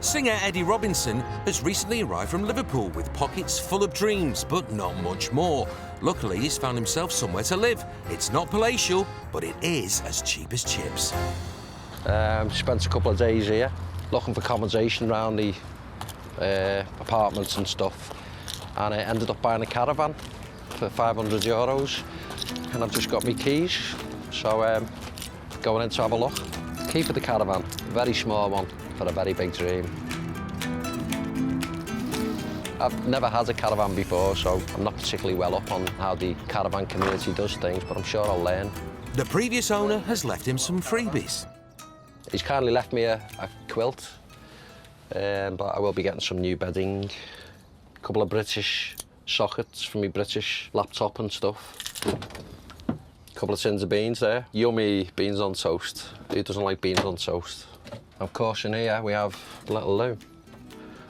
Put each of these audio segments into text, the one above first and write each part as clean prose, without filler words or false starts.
Singer Eddie Robinson has recently arrived from Liverpool with pockets full of dreams, but not much more. Luckily, he's found himself somewhere to live. It's not palatial, but it is as cheap as chips. Spent a couple of days here looking for accommodation around the apartments and stuff, and I ended up buying a caravan for €500, and I've just got my keys, so going in to have a look. Key for the caravan, very small one for a very big dream. I've never had a caravan before, so I'm not particularly well up on how the caravan community does things, but I'm sure I'll learn. The previous owner has left him some freebies. He's kindly left me a quilt, but I will be getting some new bedding, a couple of British sockets for my British laptop and stuff. A couple of tins of beans there. Yummy beans on toast. Who doesn't like beans on toast? Of course, in here we have a little loo.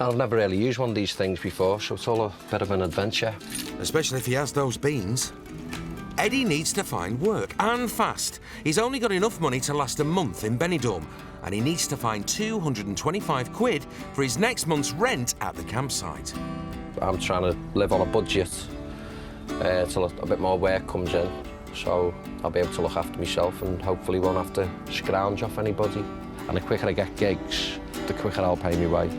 I've never really used one of these things before, so it's all a bit of an adventure. Especially if he has those beans. Eddie needs to find work, and fast. He's only got enough money to last a month in Benidorm, and he needs to find 225 quid for his next month's rent at the campsite. I'm trying to live on a budget till a bit more work comes in, so I'll be able to look after myself and hopefully won't have to scrounge off anybody. And the quicker I get gigs, the quicker I'll pay me way.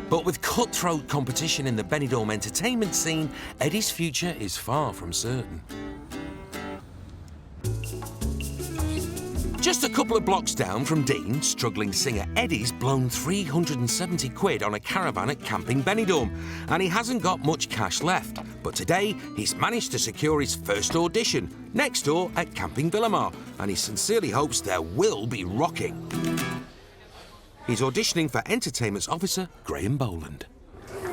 But with cutthroat competition in the Benidorm entertainment scene, Eddie's future is far from certain. Just a couple of blocks down from Dean, struggling singer Eddie's blown 370 quid on a caravan at Camping Benidorm, and he hasn't got much cash left. But today, he's managed to secure his first audition, next door at Camping Villamar, and he sincerely hopes there will be rocking. He's auditioning for Entertainment's officer, Graham Boland.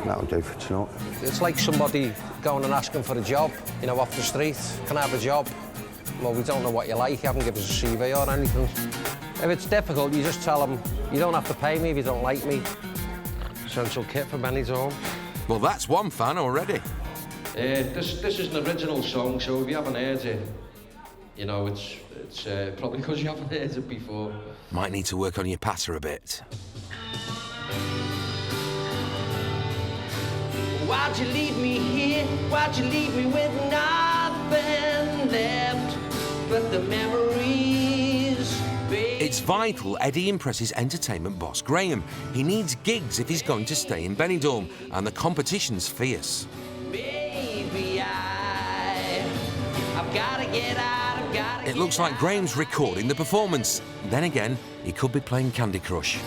That'll do for tonight. It's like somebody going and asking for a job, you know, off the street. Can I have a job? Well, we don't know what you like, you haven't given us a CV or anything. If it's difficult, you just tell them, you don't have to pay me if you don't like me. Essential kit for Benidorm. Well, that's one fan already. This is an original song, so if you haven't heard it, you know, it's probably because you haven't heard it before. Might need to work on your patter a bit. Why'd you leave me here? Why'd you leave me with nothing left but the memories, baby? It's vital Eddie impresses entertainment boss Graham. He needs gigs if he's going to stay in Benidorm, and the competition's fierce. Baby, I've gotta get out, I've gotta It looks like Graham's recording the performance. Then again, he could be playing Candy Crush.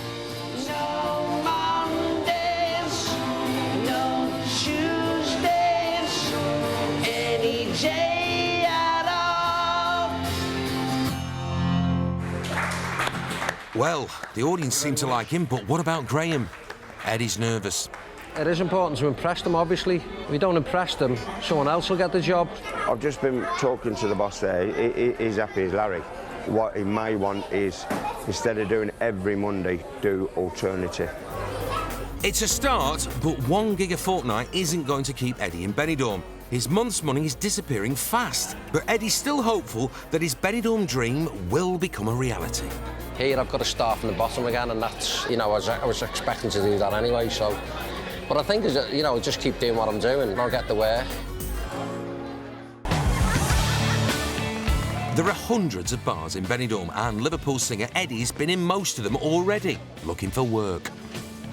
No Mondays, no Tuesdays, any day at all. Well, the audience seem to like him, but what about Graham? Eddie's nervous. It is important to impress them, obviously. If you don't impress them, someone else will get the job. I've just been talking to the boss there. He's happy as Larry. What he may want is, instead of doing every Monday, do alternative. It's a start, but 1 gig a fortnight isn't going to keep Eddie in Benidorm. His month's money is disappearing fast, but Eddie's still hopeful that his Benidorm dream will become a reality. Here I've got to start from the bottom again, and that's, you know, I was expecting to do that anyway, so... But I think, you know, just keep doing what I'm doing, and I'll get the work. There are hundreds of bars in Benidorm, and Liverpool singer Eddie's been in most of them already, looking for work.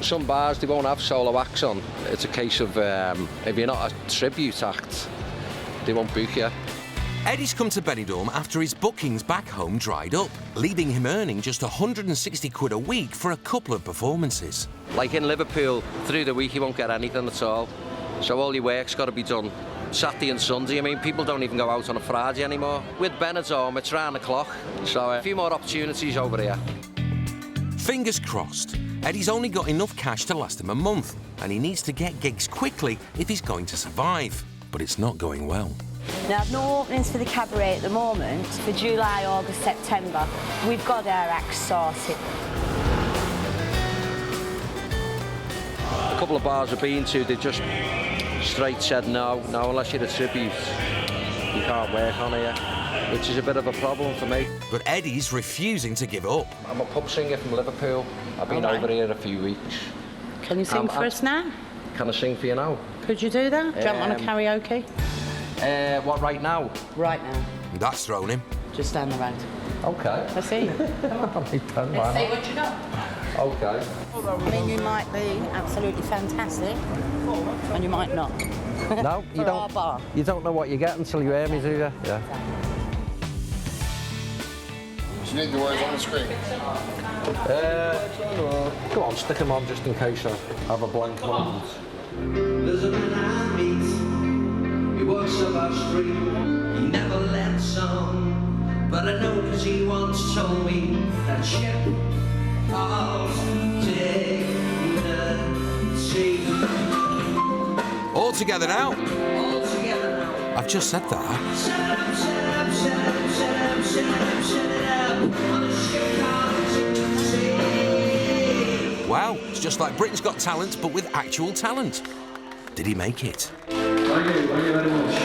Some bars, they won't have solo acts on. It's a case of, if you're not a tribute act, they won't book you. Eddie's come to Benidorm after his bookings back home dried up, leaving him earning just 160 quid a week for a couple of performances. Like in Liverpool, through the week you won't get anything at all. So all your work's got to be done Saturday and Sunday. I mean, people don't even go out on a Friday anymore. With Benidorm, it's round the clock. So a few more opportunities over here. Fingers crossed. Eddie's only got enough cash to last him a month, and he needs to get gigs quickly if he's going to survive. But it's not going well. Now, I've no openings for the cabaret at the moment. For July, August, September, we've got our acts sorted. A couple of bars I've been to, they just straight said no, unless you're a tribute. You can't work on here, which is a bit of a problem for me. But Eddie's refusing to give up. I'm a pub singer from Liverpool. I've been over here a few weeks. Can you sing for us now? Can I sing for you now? Could you do that? Jump on a karaoke? What, right now? Right now. That's thrown him. Just down the road. Okay. Let's see. Let's see what you got. Okay. I mean, you might be absolutely fantastic, and you might not. No, you For our bar. don't. You don't know what you get until you hear me, do you? Yeah. Do you need the words on the screen? Go on, stick them on just in case I have a blank moment. There's a man I meet, he walks up our street, he never lets some, but I know cause he once told me that ship of dignity. All together now. All together now. I've just said that. Set it up, set it up, set it up, set it up, set it up, set it up, on a ship of dignity. Wow, it's just like Britain's Got Talent, but with actual talent. Did he make it? Thank you very much.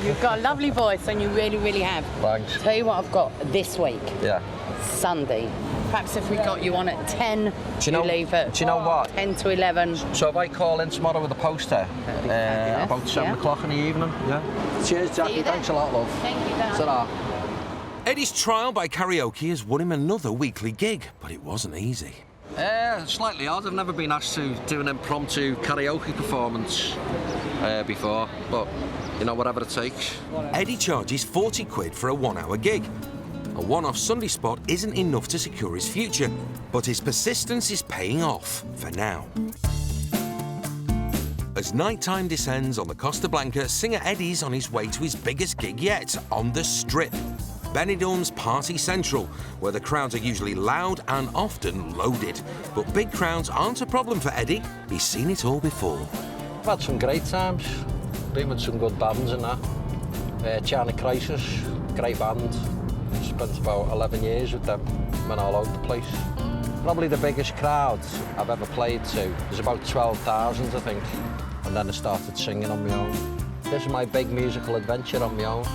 You've got a lovely voice, and you really, really have. Thanks. Tell you what I've got this week. Yeah. Sunday. Perhaps if we got you on at 10, Do you know- leave at do you know what? 10 to 11. So if I call in tomorrow with a poster, be fabulous, about 7 yeah. o'clock in the evening, yeah? Cheers, See Jackie. you then. Thanks a lot, love. Thank you, darling. Ta-ra. Eddie's trial by karaoke has won him another weekly gig, but it wasn't easy. Slightly odd. I've never been asked to do an impromptu karaoke performance before, but, you know, whatever it takes. Eddie charges 40 quid for a 1-hour gig. A one-off Sunday spot isn't enough to secure his future, but his persistence is paying off for now. As nighttime descends on the Costa Blanca, singer Eddie's on his way to his biggest gig yet, on the Strip. Benidorm's Party Central, where the crowds are usually loud and often loaded. But big crowds aren't a problem for Eddie. He's seen it all before. I've had some great times. Been with some good bands and that. China Crisis, great band. Spent about 11 years with them. Went all over the place. Probably the biggest crowd I've ever played to. There's about 12,000, I think. And then I started singing on my own. This is my big musical adventure on my own.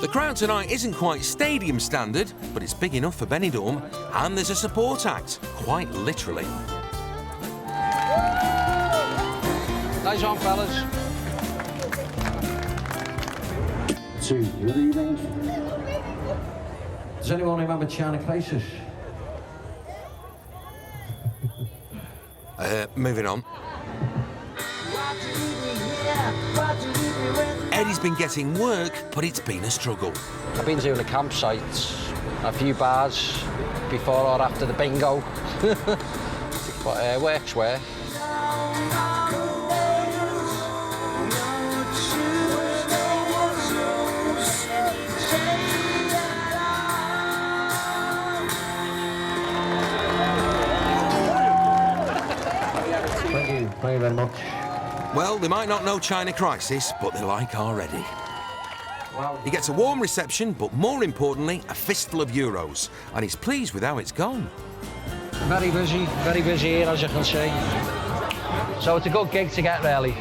The crowd tonight isn't quite stadium standard, but it's big enough for Benidorm, and there's a support act, quite literally. Nice on, fellas. Good evening. Does anyone remember China Crisis? Moving on. Eddie's been getting work, but it's been a struggle. I've been doing a campsite, a few bars before or after the bingo. But work's work. Thank you very much. Well, they might not know China Crisis, but they like already. He gets a warm reception, but more importantly, a fistful of euros, and he's pleased with how it's gone. Very busy here, as you can see. So it's a good gig to get, really.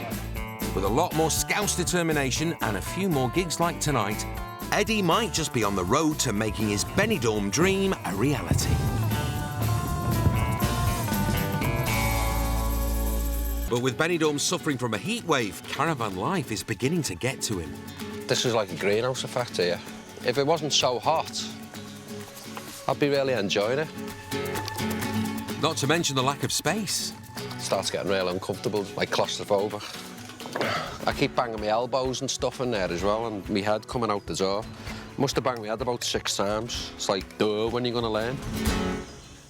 With a lot more Scouse determination and a few more gigs like tonight, Eddie might just be on the road to making his Benidorm dream a reality. But with Benidorm suffering from a heat wave, caravan life is beginning to get to him. This is like a greenhouse effect here. If it wasn't so hot, I'd be really enjoying it. Not to mention the lack of space. It starts getting really uncomfortable, like claustrophobic. I keep banging my elbows and stuff in there as well, and my head coming out the door. Must have banged my head about 6 times. It's like, duh, when are you going to learn?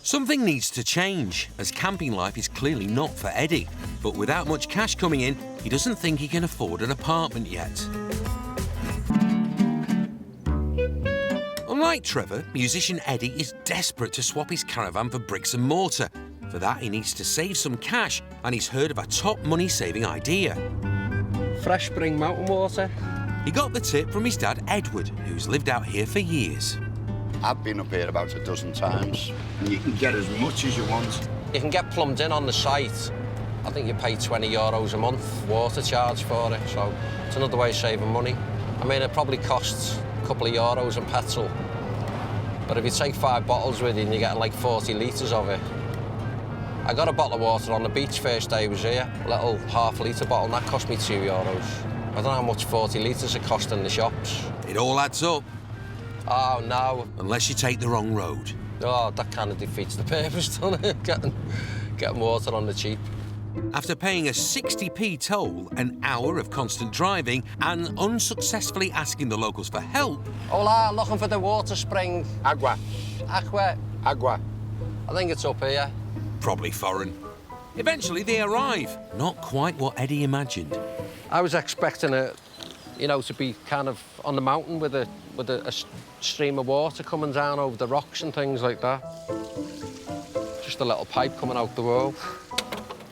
Something needs to change, as camping life is clearly not for Eddie. But without much cash coming in, he doesn't think he can afford an apartment yet. Unlike Trevor, musician Eddie is desperate to swap his caravan for bricks and mortar. For that, he needs to save some cash, and he's heard of a top money-saving idea. Fresh spring mountain water. He got the tip from his dad, Edward, who's lived out here for years. I've been up here about a dozen times, and you can get as much as you want. You can get plumbed in on the site. I think you pay €20 a month water charge for it, so it's another way of saving money. I mean, it probably costs a couple of euros in petrol, but if you take 5 bottles with you and you're getting like 40 litres of it, I got a bottle of water on the beach first day I was here, a little half-litre bottle, and that cost me €2. I don't know how much 40 litres it cost in the shops. It all adds up, Oh, no. unless you take the wrong road. Oh, that kind of defeats the purpose, doesn't it? Getting water on the cheap. After paying a 60p toll, an hour of constant driving, and unsuccessfully asking the locals for help, Hola, looking for the water spring. Agua. Aqua. Agua. I think it's up here. probably foreign. Eventually they arrive. Not quite what Eddie imagined. I was expecting it, you know, to be kind of on the mountain with a stream of water coming down over the rocks and things like that. Just a little pipe coming out the wall.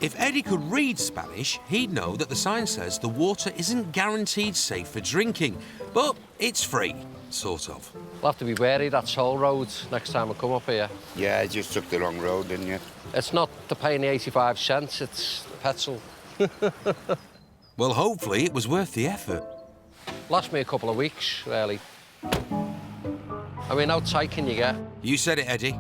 If Eddie could read Spanish, he'd know that the sign says the water isn't guaranteed safe for drinking, but it's free, sort of. I'll have to be wary of that toll road next time I come up here. Yeah, you just took the wrong road, didn't you? It's not the paying the 85 cents, it's the petrol. Well, hopefully it was worth the effort. Lost me a couple of weeks, really. I mean, how tight can you get? You said it, Eddie.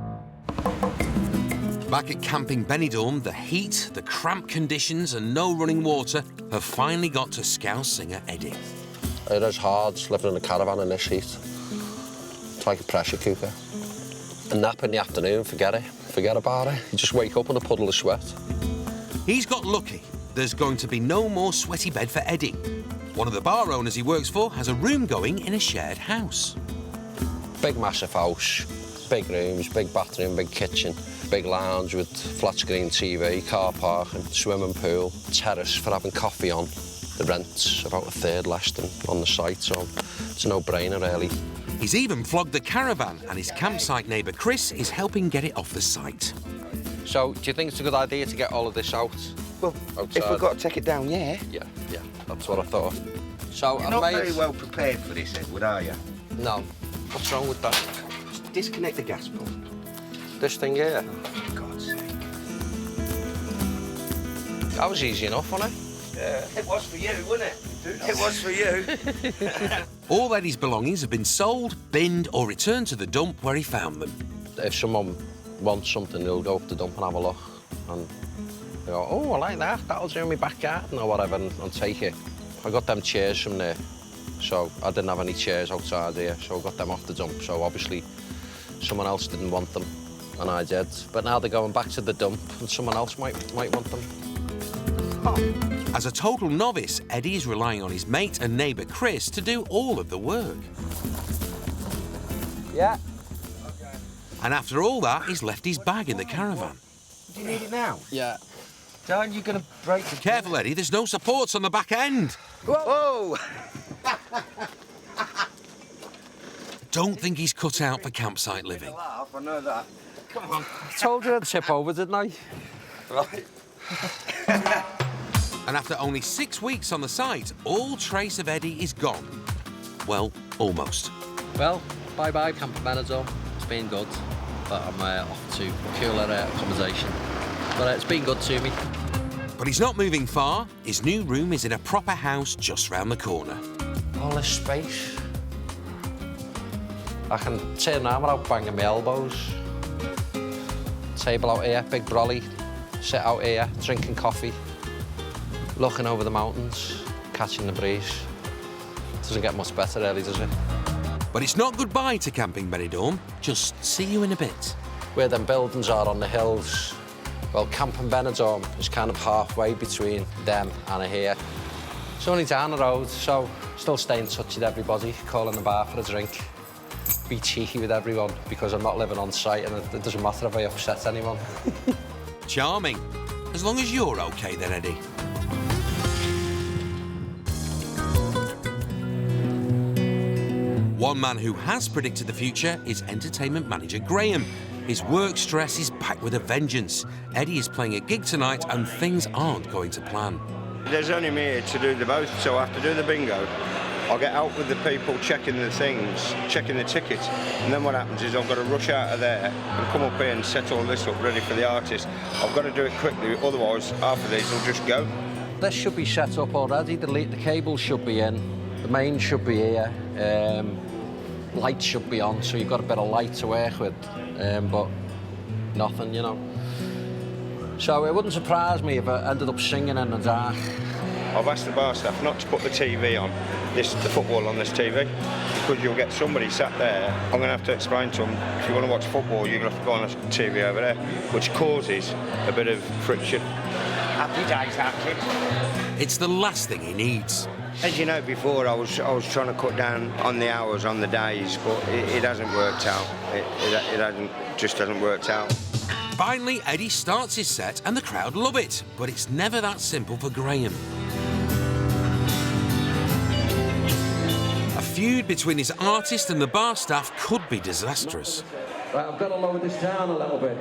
Back at camping Benidorm, the heat, the cramped conditions and no running water have finally got to Scouse singer Eddie. It is hard living in a caravan in this heat. It's like a pressure cooker. A nap in the afternoon, forget it. Forget about it. You just wake up in a puddle of sweat. He's got lucky. There's going to be no more sweaty bed for Eddie. One of the bar owners he works for has a room going in a shared house. Big, massive house, big rooms, big bathroom, big kitchen, big lounge with flat screen TV, car parking, swimming pool, terrace for having coffee on. The rent's about a third less than on the site, so it's a no-brainer, really. He's even flogged the caravan, and his campsite neighbour Chris is helping get it off the site. So, do you think it's a good idea to get all of this out? Well, outside? if we've got to take it down, yeah. Yeah, that's what I thought. So, You're I not made... very well prepared for this, Edward, are you? No. What's wrong with that? Just disconnect the gas pump. This thing here? For God's sake. That was easy enough, wasn't it? Yeah, it was for you, wasn't it? It was for you. All Eddie's belongings have been sold, binned or returned to the dump where he found them. If someone wants something, they'll go up the dump and have a look. And they go, oh, I like that. That'll do in my back garden or whatever, and take it. I got them chairs from there. So I didn't have any chairs outside here, so I got them off the dump. So obviously someone else didn't want them, and I did. But now they're going back to the dump, and someone else might want them. As a total novice, Eddie is relying on his mate and neighbour Chris to do all of the work. Yeah. And after all that, he's left his bag in the caravan. Do you need it now? Yeah. Darn, you're going to break the... Careful, Eddie, there's no supports on the back end. Whoa! Don't think he's cut out for campsite living. Laugh, I know that. Come on. I told you I'd tip over, didn't I? Right. And after only 6 weeks on the site, all trace of Eddie is gone. Well, almost. Well, bye-bye, Camp Benidorm. It's been good, but I'm off to cooler accommodation. But it's been good to me. But he's not moving far. His new room is in a proper house just round the corner. All this space. I can turn around without banging my elbows. Table out here, big brolly. Sit out here, drinking coffee. Looking over the mountains, catching the breeze. Doesn't get much better, really, does it? But it's not goodbye to camping Benidorm. Just see you in a bit. Where them buildings are on the hills, well, camping Benidorm is kind of halfway between them and here. It's only down the road, so still stay in touch with everybody, calling the bar for a drink. Be cheeky with everyone, because I'm not living on site and it doesn't matter if I upset anyone. Charming. As long as you're OK then, Eddie. One man who has predicted the future is entertainment manager Graham. His work stress is back with a vengeance. Eddie is playing a gig tonight and things aren't going to plan. There's only me here to do the both, so I have to do the bingo. I'll get out with the people checking the things, checking the tickets, and then what happens is I've got to rush out of there and come up here and set all this up ready for the artist. I've got to do it quickly, otherwise half of these will just go. This should be set up already. The cable should be in. The main should be here. Lights should be on, so you've got a bit of light to work with, but nothing, you know. So it wouldn't surprise me if I ended up singing in the dark. I've asked the bar staff not to put the TV on, the football on this TV, because you'll get somebody sat there. I'm going to have to explain to them, if you want to watch football, you're going to have to go on the TV over there, which causes a bit of friction. Happy days, that kid. It's the last thing he needs. As you know, before I was trying to cut down on the hours, on the days, but it hasn't worked out. It just hasn't worked out. Finally, Eddie starts his set and the crowd love it, but it's never that simple for Graham. A feud between his artist and the bar staff could be disastrous. Right, I've got to lower this down a little bit.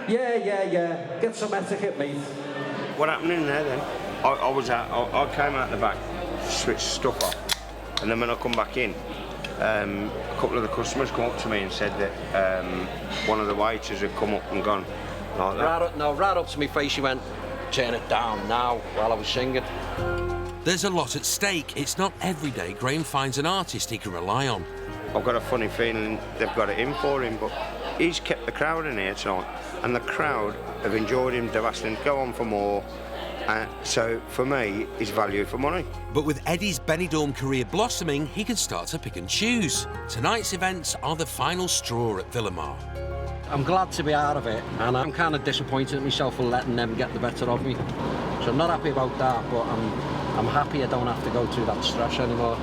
Yeah. Get some etiquette, mate. What happened in there then? I came out the back, switched stuff off, and then when I come back in, a couple of the customers come up to me and said that one of the waiters had come up and gone like that. Right up to my face, she went, turn it down now, while I was singing. There's a lot at stake. It's not every day Graham finds an artist he can rely on. I've got a funny feeling they've got it in for him, but he's kept the crowd in here tonight, and the crowd have enjoyed him. They've asked him to go on for more. So for me, it's value for money. But with Eddie's Benidorm career blossoming, he can start to pick and choose. Tonight's events are the final straw at Villamar. I'm glad to be out of it, and I'm kind of disappointed at myself for letting them get the better of me. So I'm not happy about that, but I'm happy I don't have to go through that stress anymore.